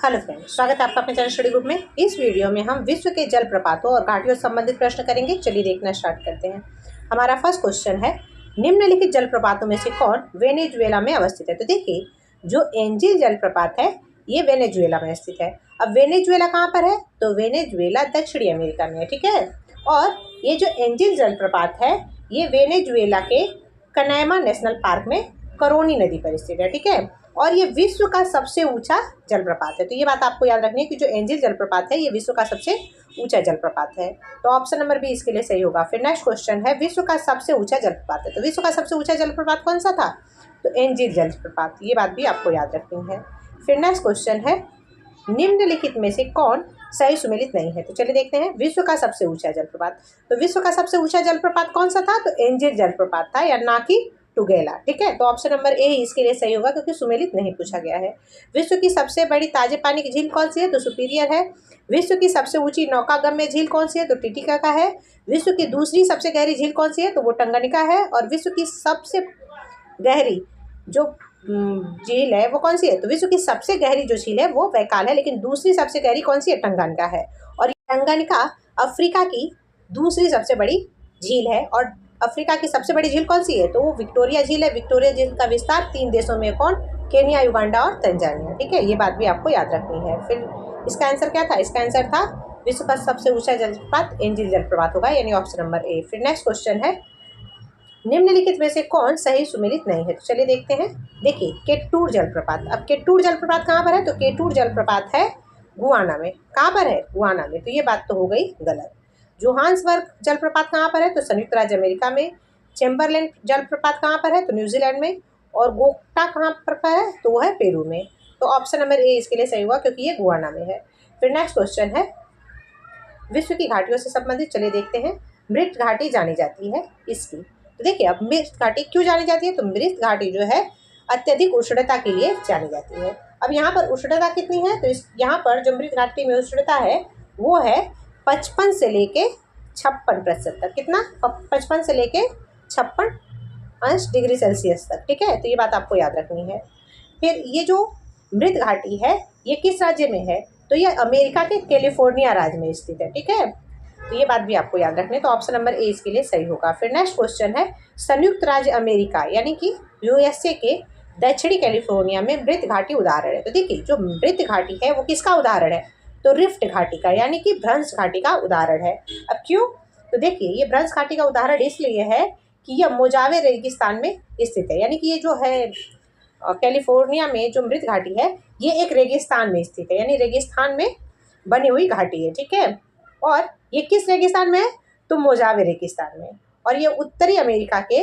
Hello friends, स्वागत है आपका अपने चैनल स्टडी ग्रुप में। इस वीडियो में हम विश्व के जलप्रपातों और घाटियों से संबंधित प्रश्न करेंगे। चलिए देखना स्टार्ट करते हैं। हमारा फर्स्ट क्वेश्चन है, निम्नलिखित जलप्रपातों में से कौन वेनेजुएला में अवस्थित है। तो देखिए, जो एंजिल जलप्रपात है ये वेनेजुएला में स्थित है। अब वेनेजुएला कहाँ पर है, तो वेनेजुएला दक्षिणी अमेरिका में है, ठीक है। और ये जो एंजिल जलप्रपात है ये वेनेजुएला के कनायमा नेशनल पार्क में करोनी नदी पर स्थित है, ठीक है। और ये विश्व का सबसे ऊंचा जलप्रपात है। तो ये बात आपको याद रखनी है कि जो एंजिल जलप्रपात है ये विश्व का सबसे ऊंचा जलप्रपात है। तो ऑप्शन नंबर बी इसके लिए सही होगा। फिर नेक्स्ट क्वेश्चन है, विश्व का सबसे ऊंचा जलप्रपात है। तो विश्व का सबसे ऊंचा जलप्रपात कौन सा था, तो एंजिल जलप्रपात। ये बात भी आपको याद रखनी है। फिर नेक्स्ट क्वेश्चन है, निम्नलिखित में से कौन सही सुमेलित नहीं है। तो चलिए देखते हैं, विश्व का सबसे ऊंचा जलप्रपात। तो विश्व का सबसे ऊंचा जलप्रपात कौन सा था, तो एंजिल जलप्रपात था, या ना कि टुगेला, ठीक है। तो ऑप्शन नंबर ए इसके लिए सही होगा क्योंकि सुमेलित नहीं पूछा गया है। विश्व की सबसे बड़ी ताजे पानी की झील कौन सी है, तो सुपीरियर है। विश्व की सबसे ऊंची नौकागम्य झील कौन सी है, तो टिटिका का है। विश्व की दूसरी सबसे गहरी झील कौन सी है, तो वो टंगानिका है। और विश्व की सबसे गहरी जो झील है वो कौन सी है, तो विश्व की सबसे गहरी जो झील है वो बैकाल है, लेकिन दूसरी सबसे गहरी कौन सी है, टंगानिका है। और टंगानिका अफ्रीका की दूसरी सबसे बड़ी झील है। और अफ्रीका की सबसे बड़ी झील कौन सी है, तो वो विक्टोरिया झील है। विक्टोरिया झील का विस्तार 3 देशों में कौन, केनिया, युगांडा और तंजानिया, ठीक है। ये बात भी आपको याद रखनी है। फिर इसका आंसर क्या था, इसका आंसर था विश्व का सबसे ऊंचा जलप्रपात एंजिल जलप्रपात होगा, यानी ऑप्शन नंबर ए। फिर नेक्स्ट क्वेश्चन है, निम्नलिखित में से कौन सही सुमेलित नहीं है। तो चलिए देखते हैं। देखिए, केटूर जलप्रपात। अब केटूर जलप्रपात कहाँ पर है, तो केटूर जलप्रपात है गुआना में। कहाँ पर है, गुआना में। तो ये बात तो हो गई गलत। जोहान्सबर्ग जलप्रपात कहाँ पर है, तो संयुक्त राज्य अमेरिका में। चैम्बरलेन जलप्रपात कहाँ पर है, तो न्यूजीलैंड में। और गोक्टा कहाँ पर है, तो वो है पेरू में। तो ऑप्शन नंबर ए इसके लिए सही हुआ क्योंकि ये गुआना में है। फिर नेक्स्ट क्वेश्चन है, विश्व की घाटियों से संबंधित। चलिए देखते हैं, मृत घाटी जानी जाती है इसकी। तो देखिए, अब मृत घाटी क्यों जानी जाती है, तो मृत घाटी जो है अत्यधिक उष्णता के लिए जानी जाती है। अब यहाँ पर उष्णता कितनी है, तो यहाँ पर जो मृत घाटी में उष्णता है वो है 55 से लेके 56% तक। कितना, 55 से लेके 56 डिग्री सेल्सियस तक, ठीक है। तो ये बात आपको याद रखनी है। फिर ये जो मृत घाटी है ये किस राज्य में है, तो ये अमेरिका के कैलिफोर्निया राज्य में स्थित है, ठीक है। तो ये बात भी आपको याद रखनी है। तो ऑप्शन नंबर ए इसके लिए सही होगा। फिर नेक्स्ट क्वेश्चन है, संयुक्त राज्य अमेरिका यानी कि यूएसए के दक्षिणी कैलिफोर्निया में मृत घाटी उदाहरण है। तो देखिए, जो मृत घाटी है वो किसका उदाहरण है, तो रिफ्ट घाटी का, यानी कि भ्रंश घाटी का उदाहरण है। अब क्यों, तो देखिए, ये भ्रंश घाटी का उदाहरण इसलिए है कि यह मोजावे रेगिस्तान में स्थित है। यानी कि ये जो है कैलिफोर्निया में जो मृत घाटी है ये एक रेगिस्तान में स्थित है, यानी रेगिस्तान में बनी हुई घाटी है, ठीक है। और ये किस रेगिस्तान में है, तो मोजावे रेगिस्तान में। और ये उत्तरी अमेरिका के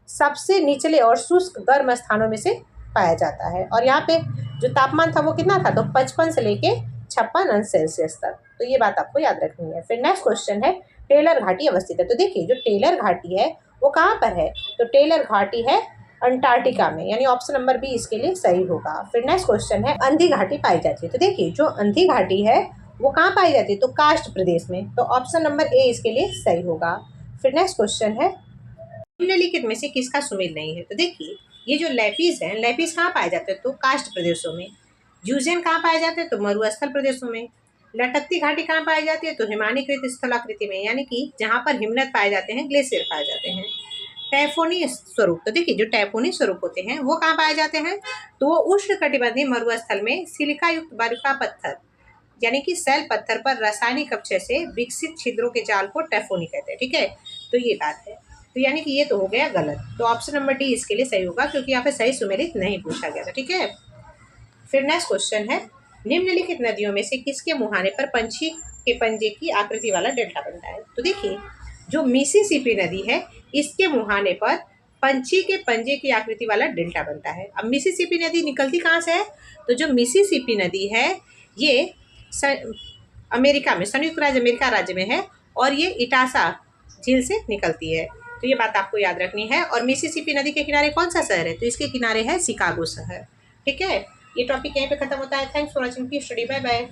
सबसे निचले और शुष्क गर्म स्थानों में से पाया जाता है। और यहाँ पे जो तापमान था वो कितना था, तो 55 से लेके 56 सेल्सियस तक। तो ये बात आपको याद रखनी है। फिर नेक्स्ट क्वेश्चन है, टेलर घाटी अवस्थित है। तो देखिए, जो टेलर घाटी है वो कहाँ पर है, तो टेलर घाटी है अंटार्कटिका में, यानी ऑप्शन नंबर बी इसके लिए सही होगा। फिर नेक्स्ट क्वेश्चन है, अंधी घाटी पाई जाती है। तो देखिए, जो अंधी घाटी है वो कहाँ पाई जाती है, तो कास्ट प्रदेश में। तो ऑप्शन नंबर ए इसके लिए सही होगा। फिर नेक्स्ट क्वेश्चन है, निम्नलिखित में से किसका सुमेल नहीं है। तो देखिए, ये जो लैपिस है, लैपिस कहाँ पाए जाते हैं, तो कास्ट प्रदेशों में। यूजेन कहाँ पाए जाते हैं, तो मरुस्थल प्रदेशों में। लटकती घाटी कहाँ पाई जाती है, तो हिमानीकृत स्थलाकृति में, यानी कि जहाँ पर हिमनद पाए जाते हैं, ग्लेशियर पाए जाते हैं। टैफोनी स्वरूप। तो देखिए, जो टैफोनी स्वरूप होते हैं वो कहाँ पाए जाते हैं, तो वो उष्णकटिबंधीय मरुस्थल में सिलिका युक्त बर्फा पत्थर यानी कि सेल पत्थर पर रासायनिक अपक्षय से विकसित छिद्रों के जाल को टैफोनी कहते हैं, ठीक है। तो ये बात है। तो यानी कि ये तो हो गया गलत। तो ऑप्शन नंबर डी इसके लिए सही होगा क्योंकि यहाँ पे सही सुमेलित नहीं पूछा गया था, ठीक है। फिर नेक्स्ट क्वेश्चन है, निम्नलिखित नदियों में से किसके मुहाने पर पंछी के पंजे की आकृति वाला डेल्टा बनता है। तो देखिए, जो मिसिसिपी नदी है इसके मुहाने पर पंछी के पंजे की आकृति वाला डेल्टा बनता है। अब मिसिसिपी नदी निकलती कहाँ से है, तो जो मिसिसिपी नदी है ये अमेरिका में, संयुक्त राज्य अमेरिका राज्य में है। और ये इटासा झील से निकलती है। तो ये बात आपको याद रखनी है। और मिसिसिपी नदी के किनारे कौन सा शहर है, तो इसके किनारे है शिकागो शहर, ठीक है। ये टॉपिक यहीं पे खत्म होता है। Thanks for watching, study, bye bye.